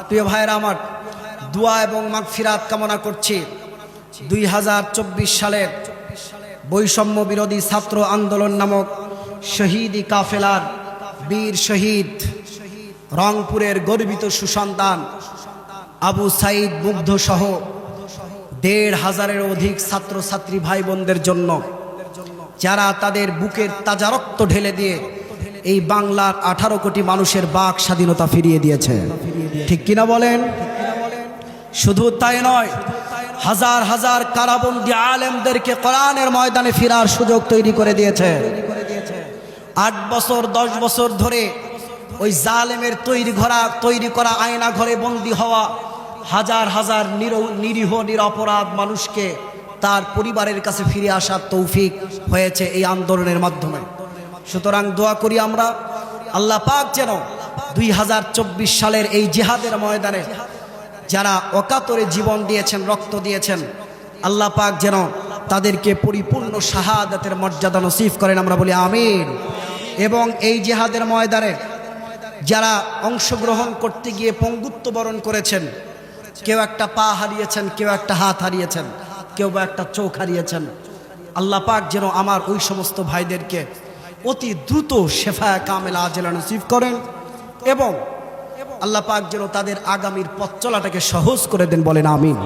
প্রিয় ভাইরা আমার, দোয়া এবং মাগফিরাত কামনা করছি 2024 সালের বৈষম্য বিরোধী ছাত্র আন্দোলন নামক শহীদি কাফেলার বীর শহীদ রংপুরের গর্বিত সুসন্তান আবু সাইদ মুগ্ধ সহ 1,500-এরও অধিক ছাত্রছাত্রী ভাই বোনদের জন্য, যারা তাদের বুকের তাজা রক্ত ঢেলে দিয়ে এই বাংলার 18 কোটি মানুষের বাক স্বাধীনতা ফিরিয়ে দিয়েছে। ঠিক কিনা বলেন? শুধু তাই নয়, হাজার হাজার কারাবন্দী আলেমদেরকে কোরআনের ময়দানে ফেরার সুযোগ তৈরি করে দিয়েছে। 8 বছর 10 বছর ধরে ওই জালেমের তৈরি করা আয়না ঘরে বন্দী হওয়া হাজার হাজার নিরীহ নিরপরাধ মানুষকে তার পরিবারের কাছে ফিরে আসার তৌফিক হয়েছে এই আন্দোলনের মাধ্যমে। সুতরাং দোয়া করি আমরা, আল্লাহ পাক যেন 2024 সালের এই জিহাদের ময়দানে যারা অকাতরে জীবন দিয়েছেন, রক্ত দিয়েছেন, আল্লাহ পাক যেন তাদেরকে পরিপূর্ণ শাহাদাতের মর্যাদা নসিব করেন, আমরা বলি আমিন। এবং এই জিহাদের ময়দানে যারা অংশগ্রহণ করতে গিয়ে পঙ্গুত্ব বরণ করেছেন, কেউ একটা পা হারিয়েছেন, কেউ একটা হাত হারিয়েছেন, কেউ বা একটা চোখ হারিয়েছেন, আল্লাহ পাক যেন আমার ওই সমস্ত ভাইদেরকে অতি দ্রুত শেফায়ে কামেলা আজেলা নসিব করেন এবং আল্লাহ পাক যেন তাদের আগামীর পথ চলাটাকে সহজ করে দেন, বলেন আমিন।